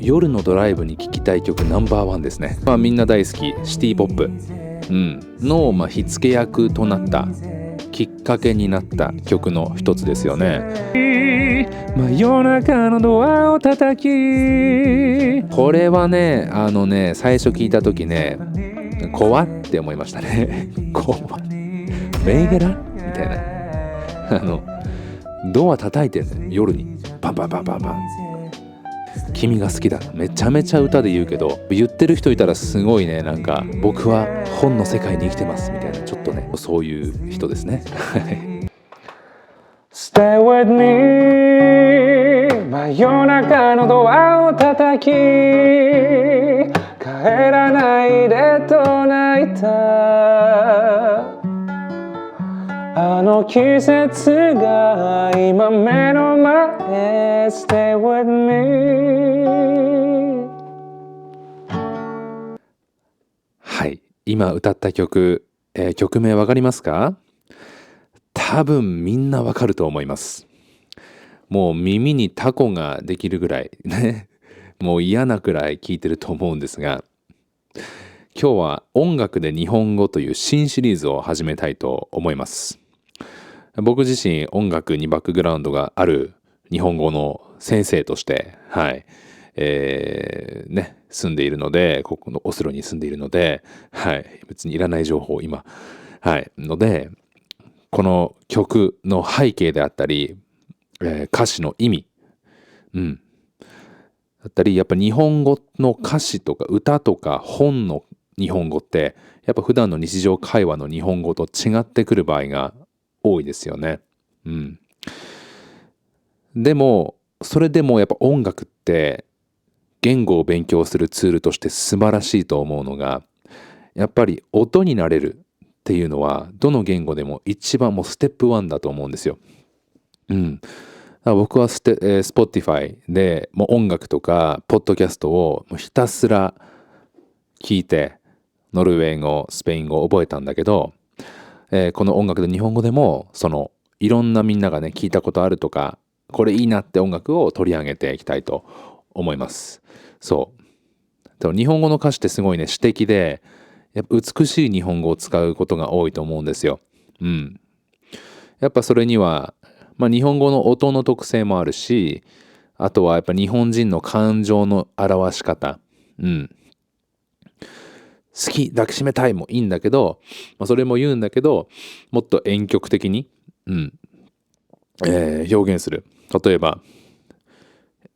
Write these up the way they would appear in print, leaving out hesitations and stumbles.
夜のドライブに聴きたい曲ナンバーワンですね。みんな大好きシティポップ、の、火付け役となったきっかけになった曲の一つですよね。真夜中のドアを叩き、これはね最初聞いた時ね怖って思いましたね怖メイゲラみたいなドア叩いてるね、夜にバンバンバンバンバン。君が好きだ、めちゃめちゃ歌で言うけど、言ってる人いたらすごいね、なんか僕は本の世界に生きてますみたいな、ちょっとねそういう人ですねStay with me 真夜中のドアを叩き、帰らないでと泣いたあの季節が今目の前 Stay with me。 はい、今歌った曲、曲名わかりますか？多分みんなわかると思います。もう耳にタコができるぐらいねもう嫌なくらい聴いてると思うんですが、今日は音楽で日本語という新シリーズを始めたいと思います。僕自身音楽にバックグラウンドがある日本語の先生として住んでいるので、ここのオスロに住んでいるので、別にいらない情報今ので、この曲の背景であったり、歌詞の意味、だったり、やっぱ日本語の歌詞とか歌とか本の日本語ってやっぱ普段の日常会話の日本語と違ってくる場合が多いですよね。でもそれでもやっぱ音楽って言語を勉強するツールとして素晴らしいと思うのが、やっぱり音になれるっていうのはどの言語でも一番もうステップ1だと思うんですよ。だから僕はSpotify でもう音楽とかポッドキャストをもうひたすら聞いてノルウェー語、スペイン語を覚えたんだけど、この音楽で日本語でもそのいろんなみんながね聞いたことあるとかこれいいなって音楽を取り上げていきたいと思います。でも日本語の歌詞ってすごいね詩的で、やっぱ美しい日本語を使うことが多いと思うんですよ。やっぱそれには、日本語の音の特性もあるし、あとはやっぱ日本人の感情の表し方、好き抱きしめたいもいいんだけど、それも言うんだけど、もっと婉曲的に、表現する。例えば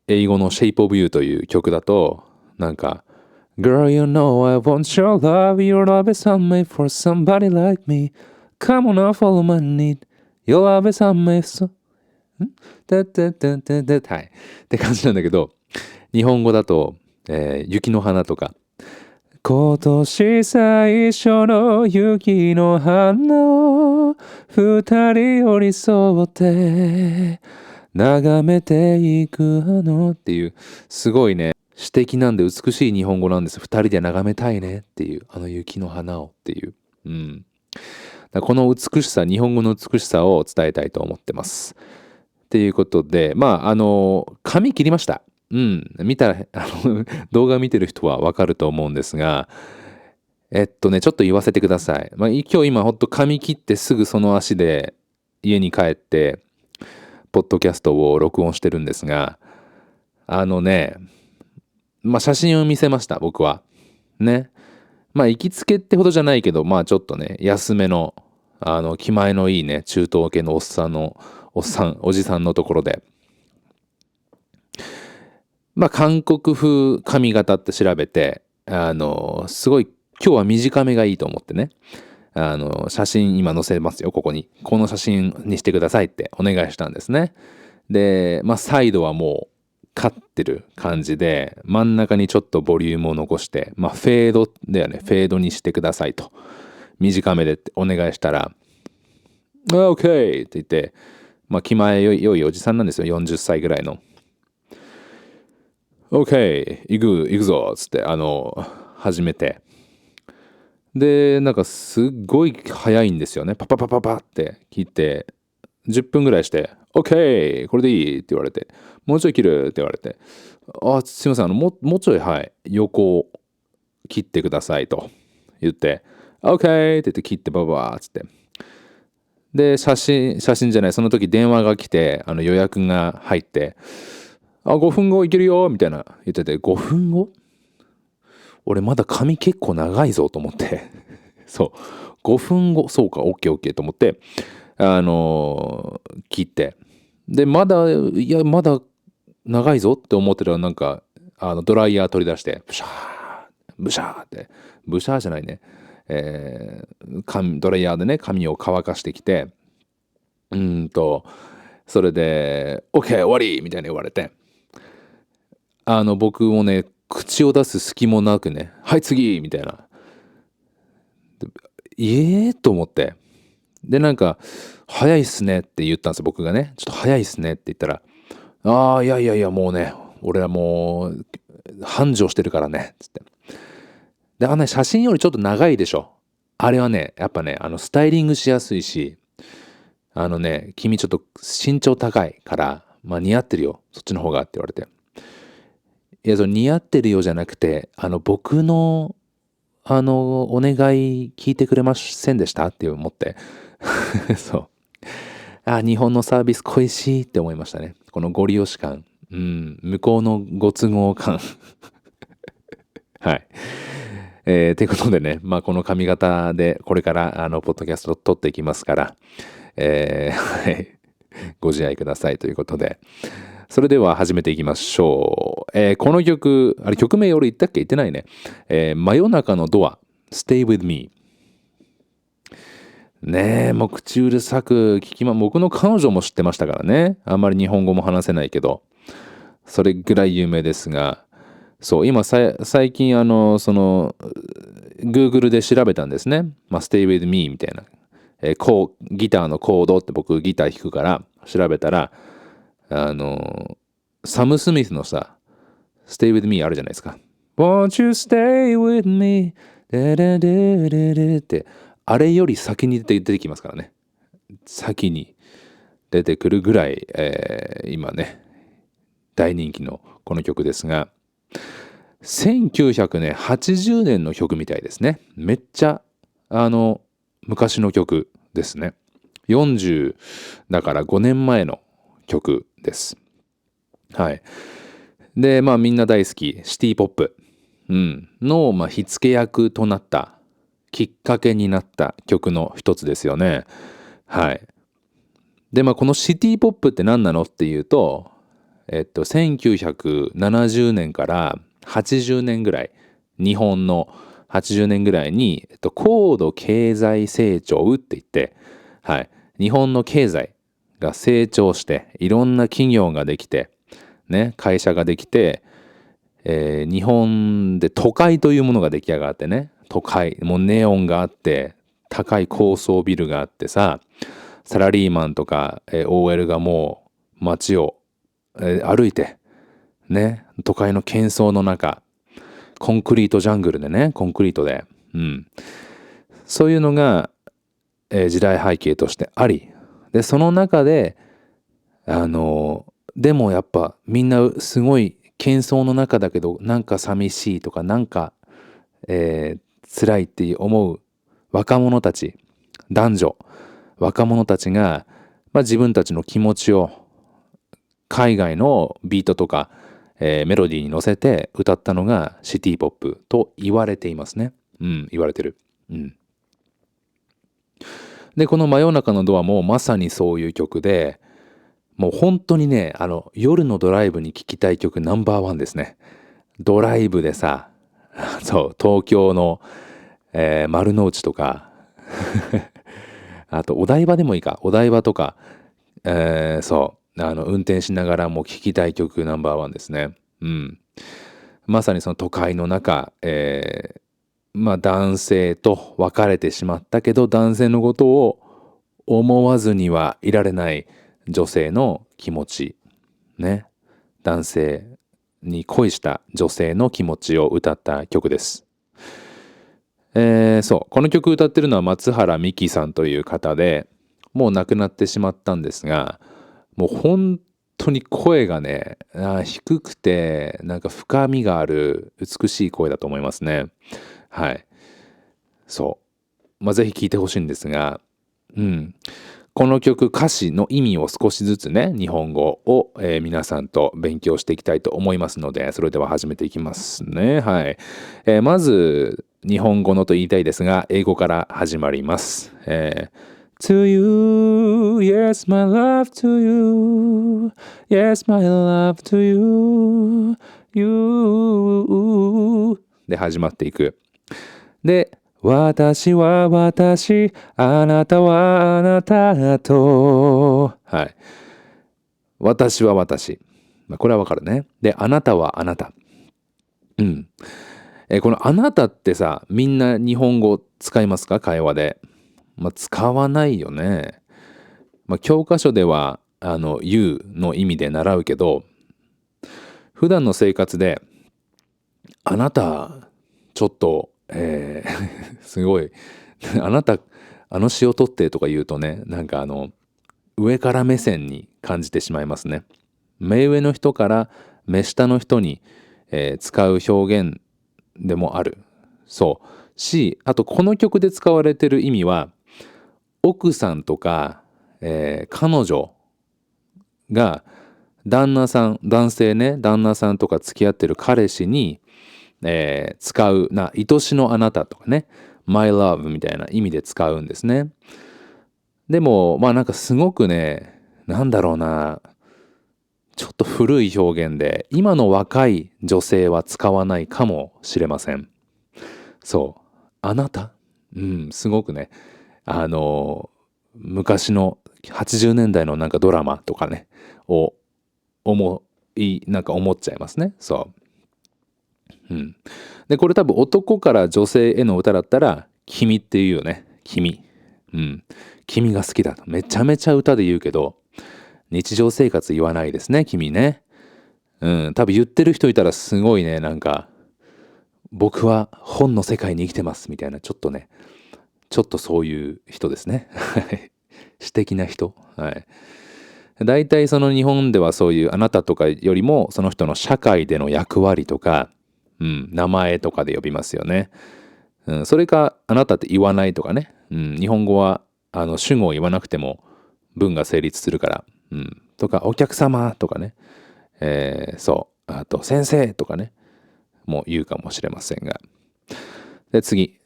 英語の Shape of You という曲だと、なんか Girl, you know I want your love, your love is handmade for somebody like me. Come on now, follow my need. Your love is handmade so... って感じなんだけど、日本語だと、雪の花とか、今年最初の雪の花を二人寄り添って眺めていくっていう、すごいね詩的なんで美しい日本語なんです。二人で眺めたいねっていう、雪の花をっていう、この美しさ、日本語の美しさを伝えたいと思ってます。っていうことで、髪切りました。見たら動画見てる人はわかると思うんですが、ちょっと言わせてください。今日ほんと髪切ってすぐその足で家に帰ってポッドキャストを録音してるんですが、写真を見せました、僕はね。行きつけってほどじゃないけど、ちょっとね安めの気前のいいね中東系のおじさんのところで、韓国風髪型って調べて、すごい今日は短めがいいと思ってね、写真今載せますよ、ここに。この写真にしてくださいってお願いしたんですね。で、サイドはもうカってる感じで、真ん中にちょっとボリュームを残して、フェードだよね、フェードにしてくださいと。短めでってお願いしたら、OK って言って、気前良いおじさんなんですよ、40歳ぐらいの。OK 行くぞっつって始めて、でなんかすっごい早いんですよね。パパパパパって切って10分ぐらいして OK これでいいって言われて、もうちょい切るって言われて、すいません、もうちょい、はい、横を切ってくださいと言って、OK って言って切ってババーっつって。で、写真じゃない、その時電話が来て、予約が入って、5分後行けるよみたいな言ってて、5分後俺まだ髪結構長いぞと思ってそう5分後そうか OKOK と思って、切って、でまだ長いぞって思ってたら、なんかドライヤー取り出してブシャーブシャーってブシャーじゃないね、ドライヤーでね髪を乾かしてきて、それで OK 終わりみたいに言われて、僕もね口を出す隙もなくね、はい次みたいな、と思って、でなんか早いっすねって言ったんですよ、僕がね。ちょっと早いっすねって言ったら、いやいやいやもうね俺はもう繁盛してるからねっつって。で写真よりちょっと長いでしょ。あれはねやっぱねスタイリングしやすいし、君ちょっと身長高いから似合ってるよそっちの方がって言われて、いや似合ってるよじゃなくて、僕のお願い聞いてくれませんでしたって思ってそう日本のサービス恋しいって思いましたね。このご利用し感、向こうのご都合感はい。ということでね、この髪型でこれからポッドキャストを撮っていきますから、はい、ご自愛くださいということで、それでは始めていきましょう。この曲、曲名俺言ったっけ？言ってないね。真夜中のドア、Stay with me。ねえ、もう口うるさく僕の彼女も知ってましたからね。あんまり日本語も話せないけど、それぐらい有名ですが、そう今最近Google で調べたんですね。Stay with me みたいな、ギターのコードって僕ギター弾くから調べたら、サム・スミスのさ Stay with me あるじゃないですか。 Won't you stay with me ってあれより先に出てきますからね。先に出てくるぐらい、今ね大人気のこの曲ですが、1980年の曲みたいですね。めっちゃ昔の曲ですね。40だから5年前の曲です。はい。でみんな大好きシティポップ、の、火付け役となったきっかけになった曲の一つですよね。はい。でこのシティポップって何なのっていうと、1970年から80年ぐらい、日本の80年ぐらいに、高度経済成長って言って、はい、日本の経済が成長していろんな企業ができて、ね、会社ができて、日本で都会というものが出来上がってね、都会もうネオンがあって高い高層ビルがあってさ、サラリーマンとか、OL がもう街を、歩いてね、都会の喧騒の中、コンクリートジャングルでね、コンクリートで、そういうのが、時代背景としてあり、でその中ででもやっぱみんなすごい喧騒の中だけどなんか寂しいとかなんか、辛いって思う若者たち、男女若者たちが、自分たちの気持ちを海外のビートとか、メロディーに乗せて歌ったのがシティポップと言われていますね。言われてる。でこの真夜中のドアもまさにそういう曲で、もう本当にね夜のドライブに聴きたい曲ナンバーワンですね。ドライブでさそう東京の、丸の内とかあとお台場でもいいか、お台場とか、そう運転しながらも聴きたい曲ナンバーワンですね。まさにその都会の中、男性と別れてしまったけど男性のことを思わずにはいられない女性の気持ちね、男性に恋した女性の気持ちを歌った曲です。そうこの曲歌ってるのは松原美樹さんという方で、もう亡くなってしまったんですが、もう本当に声がね、低くてなんか深みがある美しい声だと思いますね。はい。そう。ぜひ聴いてほしいんですが、この曲歌詞の意味を少しずつね、日本語を、皆さんと勉強していきたいと思いますので、それでは始めていきますね。はい。まず日本語のと言いたいですが、英語から始まります。To you, yes, my love to you. Yes, my love to you. You で始まっていく。で、私は私、あなたはあなたと。はい。私は私。これはわかるね。で、あなたはあなた。うん。このあなたってさ、みんな日本語使いますか？会話で。使わないよね。教科書では言うの意味で習うけど、普段の生活であなたちょっと、すごいあなたあの詩を取ってとか言うとね、なんか上から目線に感じてしまいますね。目上の人から目下の人に、使う表現でもある。そうし、あとこの曲で使われてる意味は、奥さんとか、彼女が男性ね、旦那さんとか付き合ってる彼氏に、使う愛しのあなたとかね、my love みたいな意味で使うんですね。でもなんかすごくね、なんだろうな、ちょっと古い表現で今の若い女性は使わないかもしれません。そうあなた、すごくね、あの昔の80年代のなんかドラマとかねをなんか思っちゃいますね。そう。で、これ多分男から女性への歌だったら、君っていうよね。君。君が好きだと。めちゃめちゃ歌で言うけど、日常生活言わないですね、君ね。多分言ってる人いたらすごいね、なんか、僕は本の世界に生きてますみたいな、ちょっとそういう人ですね。詩的な人。はい。大体その日本ではそういうあなたとかよりもその人の社会での役割とか、名前とかで呼びますよね。それかあなたって言わないとかね。日本語は主語を言わなくても文が成立するから。とかお客様とかね。あと先生とかね。もう言うかもしれませんが。で次。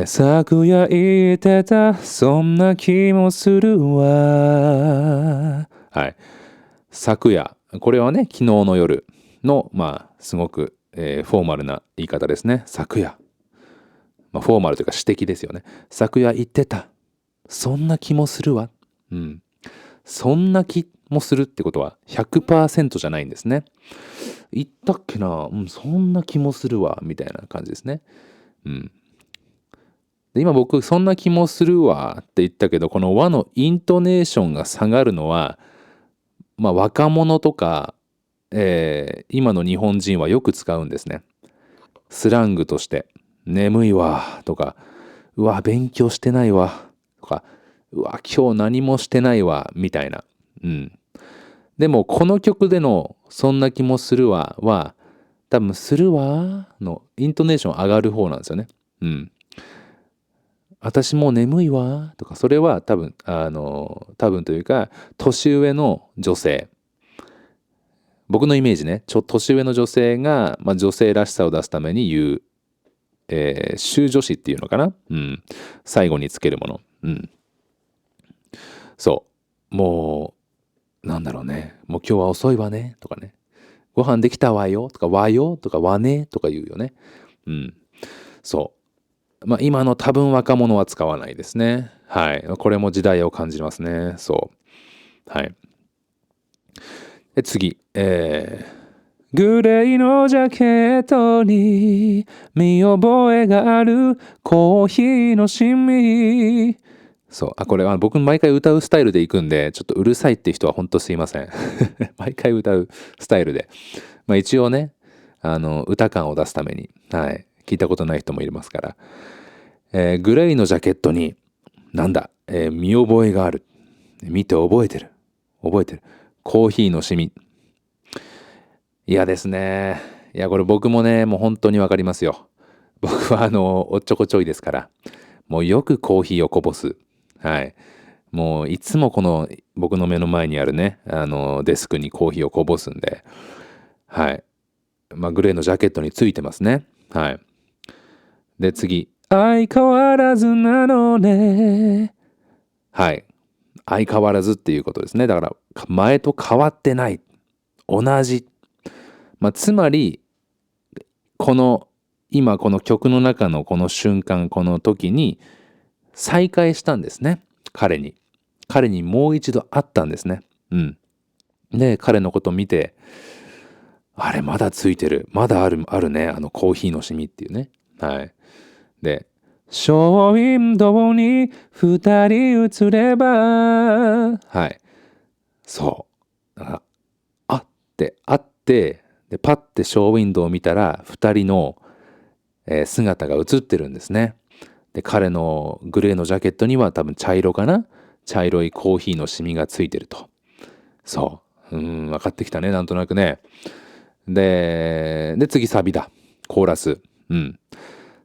昨夜言ってたそんな気もするわ。はい。昨夜。これはね、昨日の夜の、すごく、フォーマルな言い方ですね。昨夜。フォーマルというか詩的ですよね。昨夜言ってた。そんな気もするわ。そんな気もするってことは100% じゃないんですね。言ったっけな、そんな気もするわ。みたいな感じですね。で今僕、そんな気もするわって言ったけど、この和のイントネーションが下がるのは、若者とか、今の日本人はよく使うんですね。スラングとして。眠いわとか、うわ、勉強してないわとか、うわ、今日何もしてないわみたいな。でも、この曲でのそんな気もするわは、多分、するわのイントネーション上がる方なんですよね。私もう眠いわとか、それは多分というか、年上の女性。僕のイメージね、年上の女性が、女性らしさを出すために言う、修助詞っていうのかな、最後につけるもの。そう。もう、なんだろうね。もう今日は遅いわね。とかね。ご飯できたわよ。とか、わよ。とか、わね。とか言うよね。そう。今の多分若者は使わないですね。はい。これも時代を感じますね。そう。はい。で次。グレーのジャケットに見覚えがあるコーヒーのシミ。そう。これは僕毎回歌うスタイルで行くんで、ちょっとうるさいって人は本当すいません。毎回歌うスタイルで。一応ね、歌感を出すために、はい。聞いたことない人もいますから。グレーのジャケットに、なんだ、見覚えがある。見て覚えてる。覚えてる。コーヒーのシミ。嫌ですね。いや、これ僕もね、もう本当にわかりますよ。僕はおっちょこちょいですから。もうよくコーヒーをこぼす。はい。もういつもこの僕の目の前にあるね、デスクにコーヒーをこぼすんで。はい。まあ、グレーのジャケットについてますね。はい。で、次。相変わらずなのね。はい。相変わらずっていうことですね。だから、前と変わってない。同じ。まあ、つまり、今この曲の中のこの瞬間、この時に再会したんですね。彼に。彼にもう一度会ったんですね。うん。で、彼のこと見て、あれ、まだついてる。まだあるね。コーヒーのシミっていうね。はい。で、ショーウィンドウに二人映れば、はい。そう。会って、で、パッてショーウィンドウを見たら、二人の、姿が映ってるんですね。で、彼のグレーのジャケットには多分茶色かな、茶色いコーヒーのシミがついてると。そう。分かってきたね、なんとなくね。で、次サビだ。コーラス。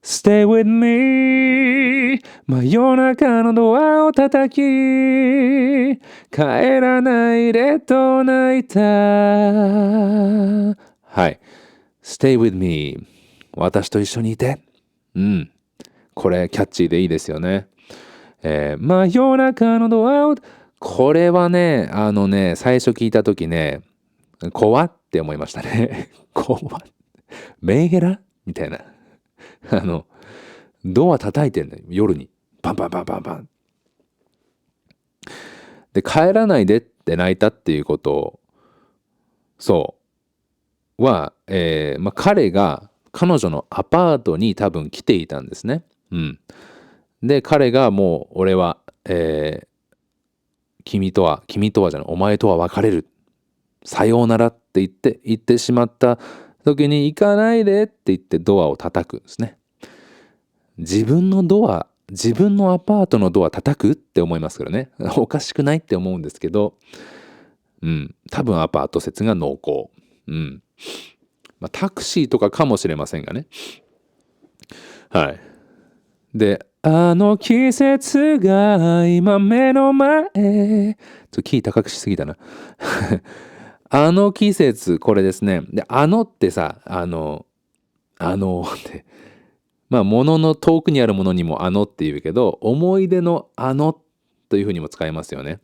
Stay with me 真夜中のドアを叩き帰らないでと泣いた。はい。Stay with me 私と一緒にいて。これキャッチーでいいですよね。真夜中のドアを、これはね、最初聞いた時ね、怖って思いましたね。怖メンヘラみたいな。ドア叩いてんのよ、夜に。バンバンバンバンバン。で、帰らないでって泣いたっていうことを、は、彼が彼女のアパートに多分来ていたんですね。で、彼がもう、俺は、君とはじゃない、お前とは別れる。さようならって言ってしまった時に、行かないでって言ってドアを叩くんですね。自分のアパートのドア叩くって思いますからね。おかしくないって思うんですけど、多分アパート説が濃厚。タクシーとかかもしれませんがね。はい。で、あの季節が今目の前。キー高くしすぎたな。あの季節、これですね。で、ってさ、って、物の遠くにあるものにもって言うけど、思い出のというふうにも使えますよね。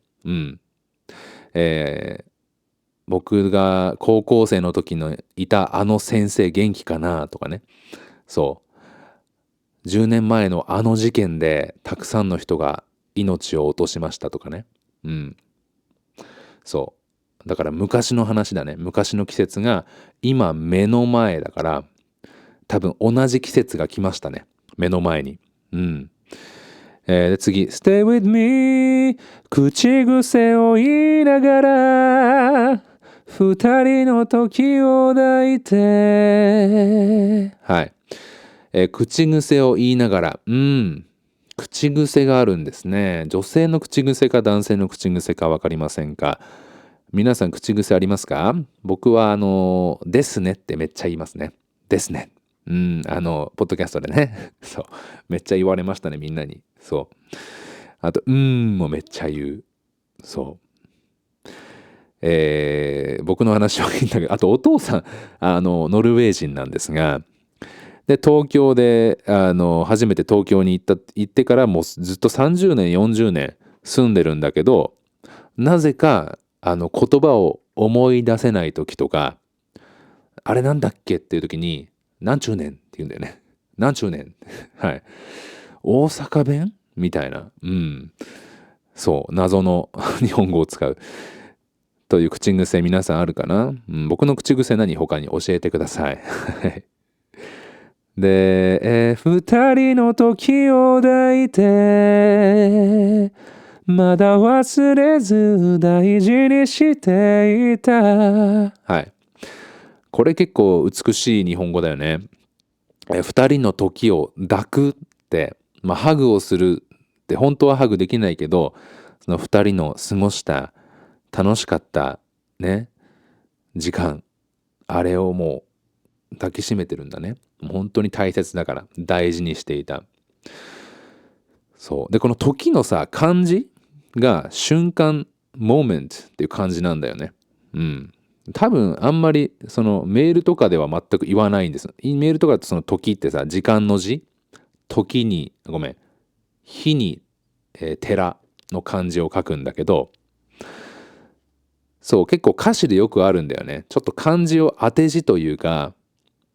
僕が高校生の時のいた先生元気かなとかね。そう。10年前の事件でたくさんの人が命を落としましたとかね。そう。だから昔の話だね。昔の季節が今目の前だから、多分同じ季節が来ましたね。目の前に。で次。Stay with me 口癖を言いながら二人の時を抱いて。はい。口癖を言いながら。口癖があるんですね。女性の口癖か男性の口癖か分かりませんか？皆さん口癖ありますか？僕はですねってめっちゃ言いますね。ですね。ポッドキャストでね。そう。めっちゃ言われましたね、みんなに。そう。あと、もめっちゃ言う。そう。僕の話はいいんだけど、あとお父さん、ノルウェー人なんですが、で、東京で、初めて東京に行ってからもうずっと30年、40年住んでるんだけど、なぜか、言葉を思い出せない時とか、あれなんだっけっていう時に、なんちゅうねんって言うんだよね。なんちゅうねん。はい。大阪弁みたいな。そう、謎の日本語を使う。という口癖皆さんあるかな？僕の口癖何他に教えてください。で、二人の時を抱いて、まだ忘れず大事にしていた。はい。これ結構美しい日本語だよね。二人の時を抱くって、ハグをするって本当はハグできないけど、その二人の過ごした楽しかったね、時間、あれをもう抱きしめてるんだね。もう本当に大切だから大事にしていた。そうで、この時のさ漢字が瞬間 moment っていう感じなんだよね。うん。多分あんまりそのメールとかでは全く言わないんです。メールとかってその時ってさ、時間の字、時にごめん、日に、寺の漢字を書くんだけど、そう結構歌詞でよくあるんだよね。ちょっと漢字を当て字というか、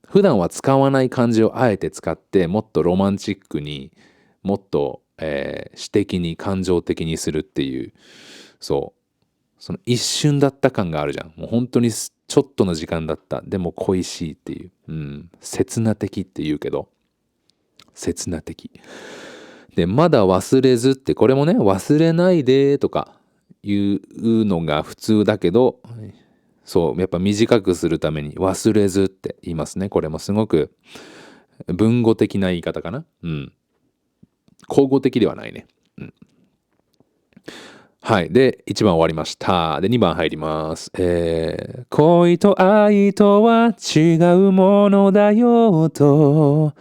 普段は使わない漢字をあえて使ってもっとロマンチックに、もっと、詩的に感情的にするっていう、その一瞬だった感があるじゃん。もう本当にちょっとの時間だった。でも恋しいっていう。うん。刹那的って言うけど。刹那的。で、まだ忘れずって、これもね、忘れないでとかいうのが普通だけど、そう、やっぱ短くするために忘れずって言いますね。これもすごく文語的な言い方かな。うん。口語的ではないね。うん。はい。で、1番終わりました。で、2番入ります。恋と愛とは違うものだよと。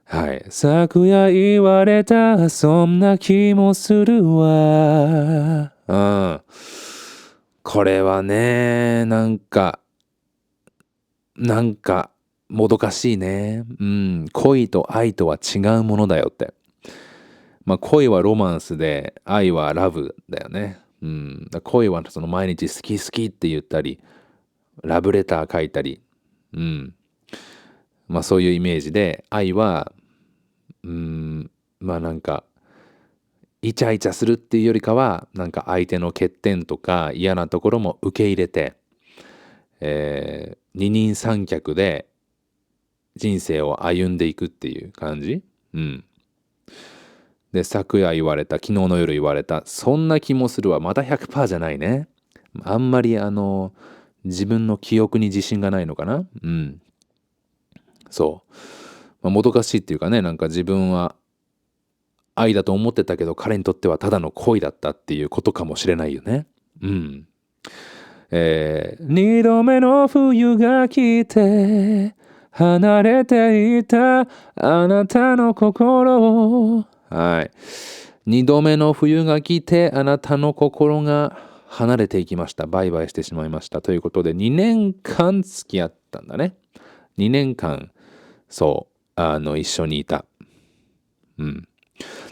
はい。昨夜言われた、そんな気もするわ。うん。これはね、なんか、もどかしいね。うん。恋と愛とは違うものだよって。まあ恋はロマンスで愛はラブだよね。うん。恋はその毎日好き好きって言ったり、ラブレター書いたり、うん。まあそういうイメージで、愛は、まあなんか、イチャイチャするっていうよりかは、なんか相手の欠点とか嫌なところも受け入れて、二人三脚で人生を歩んでいくっていう感じ。うん。で、昨夜言われた、昨日の夜言われた、そんな気もするわ。また100%じゃないね。あんまり自分の記憶に自信がないのかな。うん。そう。まあ、もどかしいっていうかね、なんか自分は愛だと思ってたけど、彼にとってはただの恋だったっていうことかもしれないよね。うん。二度目の冬が来て、離れていたあなたの心を。はい。二度目の冬が来て、あなたの心が離れていきました。バイバイしてしまいました。ということで、2年間付き合ったんだね。2年間、そう、一緒にいた。うん。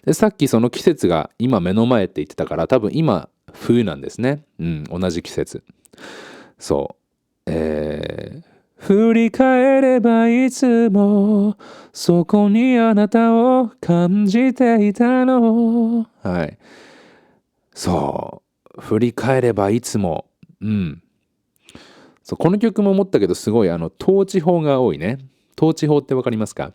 で、さっきその季節が今目の前って言ってたから、多分今、冬なんですね。うん、同じ季節。そう。振り返ればいつもそこにあなたを感じていたの。はい。そう。振り返ればいつも。うん。そう、この曲も思ったけど、すごい統治法が多いね。統治法ってわかりますか？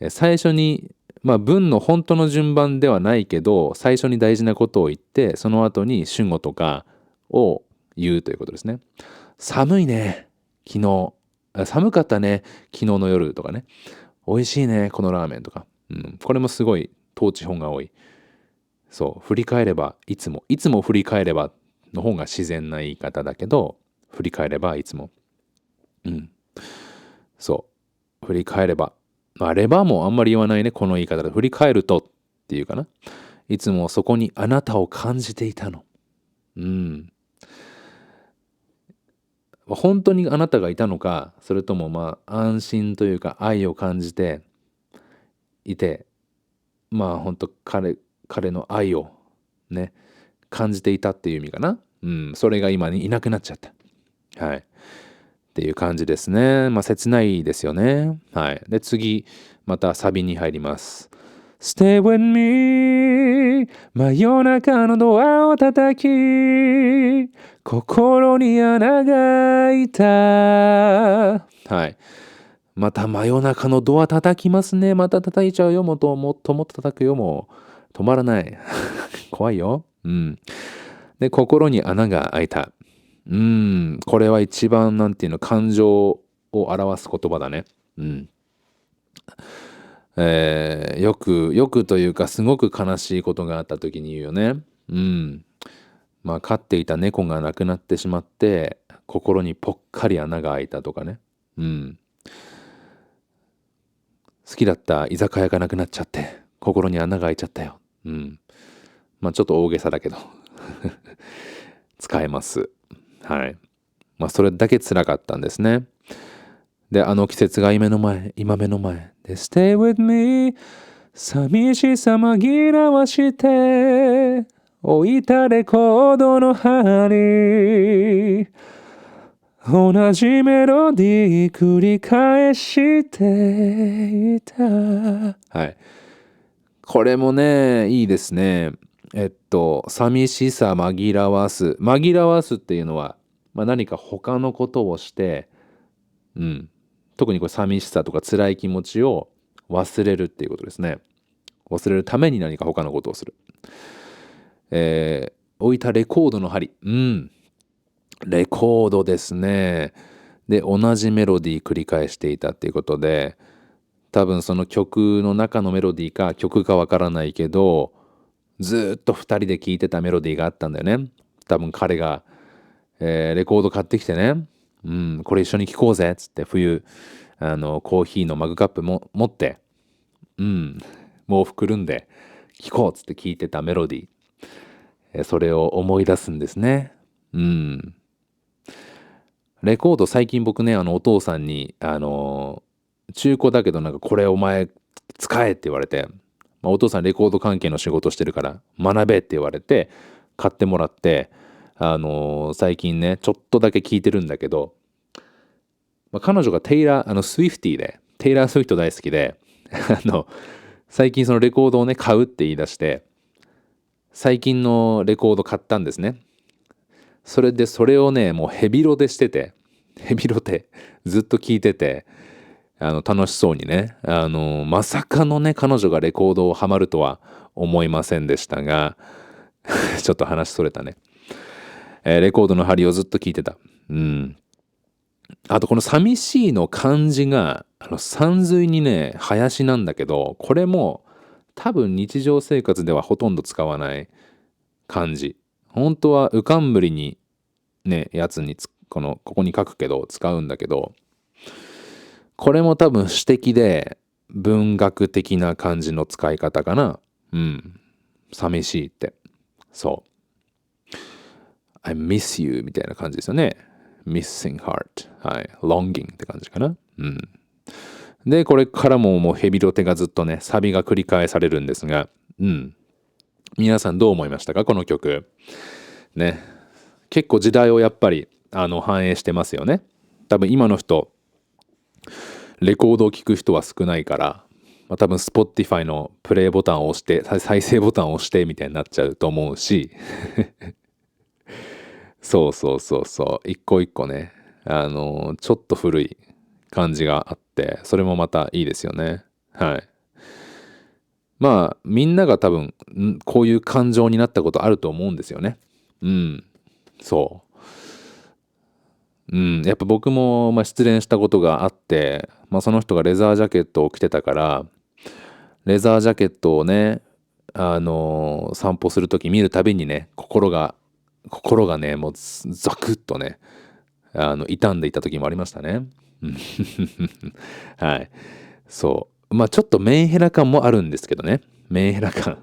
最初に、まあ文の本当の順番ではないけど、最初に大事なことを言って、その後に主語とかを言うということですね。寒いね。昨日。寒かったね。昨日の夜とかね。美味しいね。このラーメンとか。うん。これもすごい統治本が多い。そう。振り返ればいつも振り返ればの方が自然な言い方だけど、振り返ればいつも。うん。そう。振り返れば。まあ、レバーもあんまり言わないね。この言い方で。振り返るとっていうかな。いつもそこにあなたを感じていたの。うん。本当にあなたがいたのか、それともまあ安心というか愛を感じていて、まあ本当彼の愛をね、感じていたっていう意味かな。うん、それが今にいなくなっちゃった。はい。っていう感じですね。まあ切ないですよね。はい。で、次、またサビに入ります。Stay with me 真夜中のドアを叩き心に穴が開いた。はい。また真夜中のドア叩きますね。また叩いちゃうよ。もっと叩くよ。もう止まらない。怖いよ。うん。で、心に穴が開いた。これは一番なんていうの、感情を表す言葉だね。うん。よくというかすごく悲しいことがあった時に言うよね。うん。飼っていた猫が亡くなってしまって心にぽっかり穴が開いたとかね。好きだった居酒屋がなくなっちゃって心に穴が開いちゃったよ。ちょっと大げさだけど使えます。はい。それだけ辛かったんですね。で、あの季節が今目の前で Stay with me 寂しさ紛らわして置いたレコードの針同じメロディー繰り返していた。はい。これもね、いいですね。寂しさ紛らわす。紛らわすっていうのは、何か他のことをして、特にこれ寂しさとか辛い気持ちを忘れるっていうことですね。忘れるために何か他のことをする。置いたレコードの針。レコードですね。で、同じメロディー繰り返していたっていうことで、多分その曲の中のメロディーか曲かわからないけど、ずっと2人で聴いてたメロディーがあったんだよね。多分彼が、レコード買ってきてね、これ一緒に聴こうぜっつって冬コーヒーのマグカップも持って、毛布くるんで聴こうっつって聴いてたメロディー、それを思い出すんですね。レコード最近僕ねお父さんに中古だけどなんかこれお前使えって言われて、お父さんレコード関係の仕事してるから学べって言われて買ってもらって、最近ねちょっとだけ聞いてるんだけど、彼女がスウィフティでテイラー・スウィフト大好きで最近そのレコードをね買うって言い出して最近のレコード買ったんですね。それをねもうヘビロテずっと聞いてて楽しそうにねまさかのね彼女がレコードをハマるとは思いませんでしたがちょっと話それたね、レコードの針をずっと聞いてた。あとこの寂しいの漢字が山水にね林なんだけど、これも多分日常生活ではほとんど使わない漢字。本当はうかんむりにねやつにここに書くけど使うんだけど、これも多分詩的で文学的な感じの使い方かな。寂しいって。そう。I miss you みたいな感じですよね。missing heart。はい。longing って感じかな。で、これからもうヘビロテがずっとね、サビが繰り返されるんですが、皆さんどう思いましたかこの曲。ね。結構時代をやっぱり反映してますよね。多分今の人、レコードを聴く人は少ないから、多分 Spotify のプレイボタンを押して再生ボタンを押してみたいになっちゃうと思うしそう一個一個ねちょっと古い感じがあってそれもまたいいですよね。はい。みんなが多分こういう感情になったことあると思うんですよね。やっぱ僕も失恋したことがあって、その人がレザージャケットを着てたからレザージャケットをね散歩する時見るたびにね心がねもうザクッとね傷んでいた時もありましたね。はい。そうちょっとメンヘラ感もあるんですけどね。メンヘラ感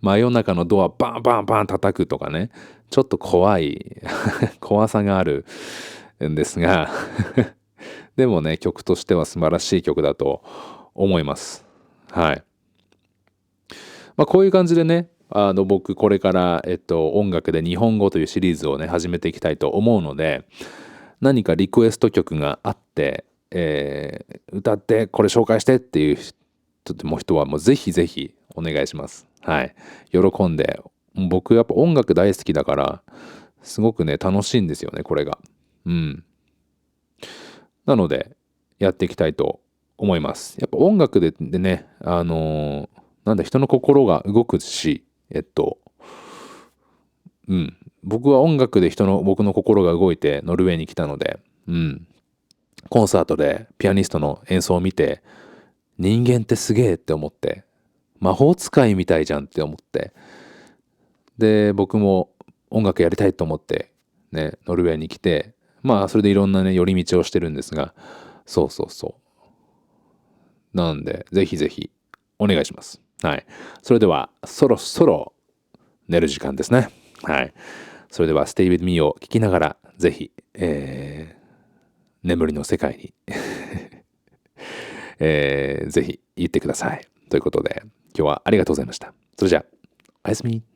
真夜中のドアバンバンバン叩くとかねちょっと怖い怖さがあるんですがでもね曲としては素晴らしい曲だと思います。はい。こういう感じでね僕これから、音楽で日本語というシリーズをね始めていきたいと思うので、何かリクエスト曲があって、歌ってこれ紹介してっていう人はもうぜひぜひお願いします。はい。喜んで。僕やっぱ音楽大好きだからすごくね楽しいんですよねこれが。なのでやっていきたいと思います。やっぱ音楽でね人の心が動くし僕は音楽で僕の心が動いてノルウェーに来たので、コンサートでピアニストの演奏を見て人間ってすげえって思って魔法使いみたいじゃんって思ってで僕も音楽やりたいと思ってねノルウェーに来て、それでいろんなね寄り道をしてるんですが、そうそうそう、なんでぜひぜひお願いします。はい、それではそろそろ寝る時間ですね。はい、それでは Stay with me を聞きながらぜひ、眠りの世界にぜひ行ってくださいということで、今日はありがとうございました。それじゃあおやすみ。